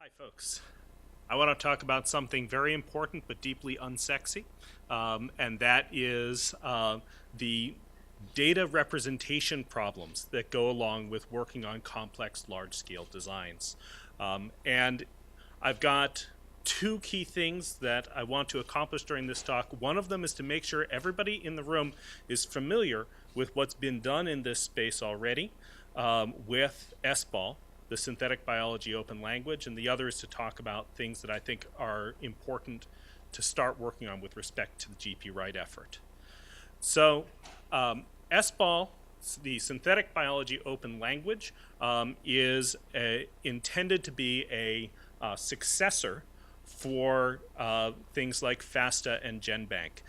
Hi, folks. I want to talk about something very important but deeply unsexy, and that is the data representation problems that go along with working on complex large-scale designs. And I've got two key things that I want to accomplish during this talk. One of them is to make sure everybody in the room is familiar with what's been done in this space already with SBOL, the synthetic biology open language, and the other is to talk about things that I think are important to start working on with respect to the GP Write effort. So SBOL, the synthetic biology open language, is intended to be a successor for things like FASTA and GenBank.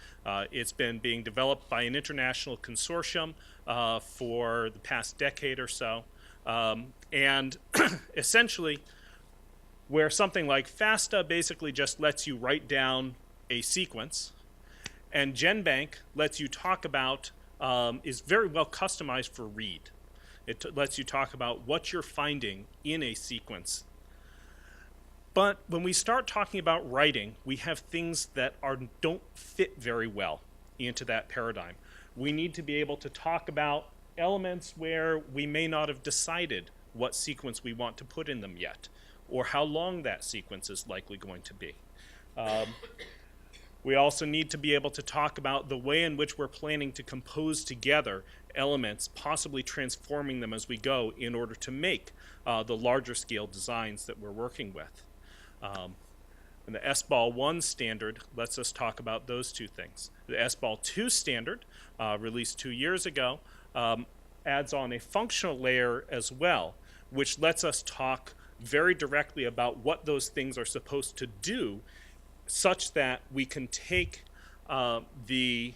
It's been being developed by an international consortium for the past decade or so. And essentially, where something like FASTA basically just lets you write down a sequence, and GenBank lets you talk about, is very well customized for read. It lets you talk about what you're finding in a sequence. But when we start talking about writing, we have things that don't fit very well into that paradigm. We need to be able to talk about elements where we may not have decided what sequence we want to put in them yet, or how long that sequence is likely going to be. We also need to be able to talk about the way in which we're planning to compose together elements, possibly transforming them as we go in order to make the larger scale designs that we're working with. And the SBOL 1 standard lets us talk about those two things. The SBOL 2 standard, released 2 years ago, adds on a functional layer as well, which lets us talk very directly about what those things are supposed to do, such that we can take the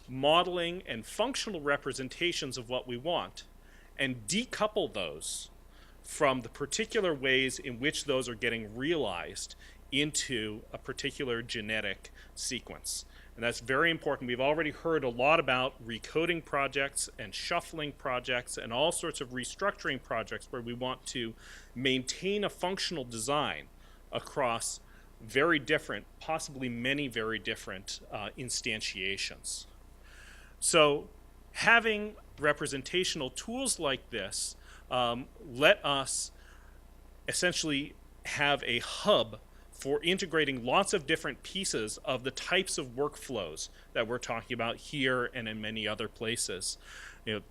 modeling and functional representations of what we want and decouple those from the particular ways in which those are getting realized into a particular genetic sequence. And that's very important. We've already heard a lot about recoding projects and shuffling projects and all sorts of restructuring projects where we want to maintain a functional design across very different, possibly many very different instantiations. So having representational tools like this let us essentially have a hub for integrating lots of different pieces of the types of workflows that we're talking about here and in many other places.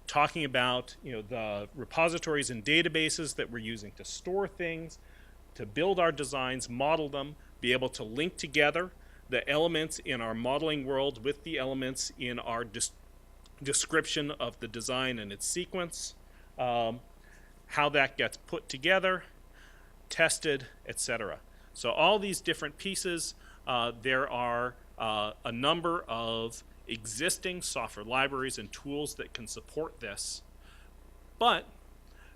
Talking about the repositories and databases that we're using to store things, to build our designs, model them, be able to link together the elements in our modeling world with the elements in our description of the design and its sequence, how that gets put together, tested, etc. So all these different pieces, there are a number of existing software libraries and tools that can support this, but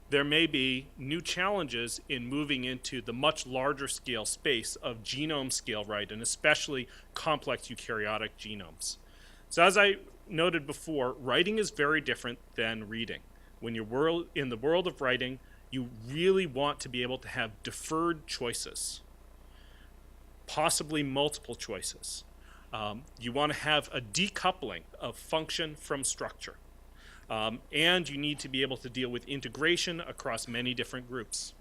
there may be new challenges in moving into the much larger scale space of genome scale write, and especially complex eukaryotic genomes. So as I noted before, writing is very different than reading. When you're in the world of writing, you really want to be able to have deferred choices, possibly multiple choices. You want to have a decoupling of function from structure. And you need to be able to deal with integration across many different groups.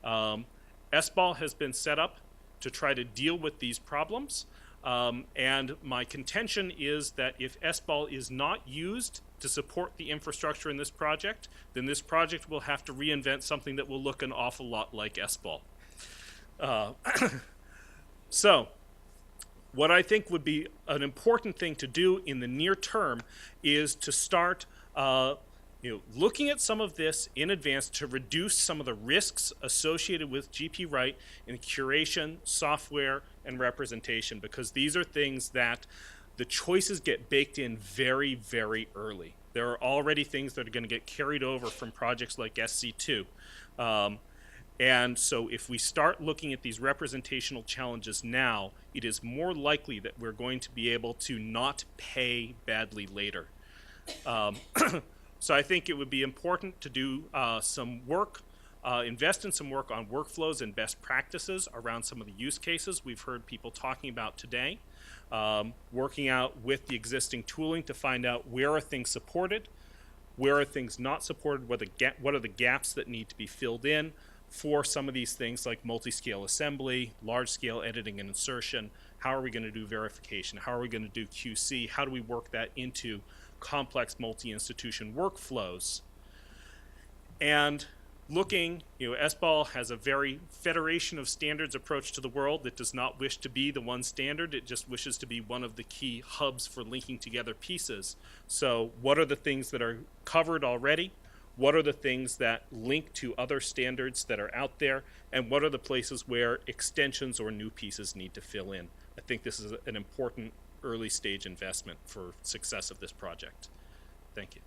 SBOL has been set up to try to deal with these problems. And my contention is that if SBOL is not used to support the infrastructure in this project, then this project will have to reinvent something that will look an awful lot like SBOL. So what I think would be an important thing to do in the near term is to start looking at some of this in advance to reduce some of the risks associated with GP Write in curation, software, and representation, because these are things that the choices get baked in very, very early. There are already things that are going to get carried over from projects like SC2. And so if we start looking at these representational challenges now, it is more likely that we're going to be able to not pay badly later. So I think it would be important to do some work invest in some work on workflows and best practices around some of the use cases we've heard people talking about today. Working out with the existing tooling to find out where are things supported, where are things not supported, what are the gaps that need to be filled in for some of these things like multi-scale assembly, large-scale editing and insertion. How are we going to do verification? How are we going to do QC? How do we work that into complex multi-institution workflows? And looking, SBOL has a very federation of standards approach to the world that does not wish to be the one standard. It just wishes to be one of the key hubs for linking together pieces. So what are the things that are covered already? What are the things that link to other standards that are out there? And what are the places where extensions or new pieces need to fill in? I think this is an important early stage investment for success of this project. Thank you.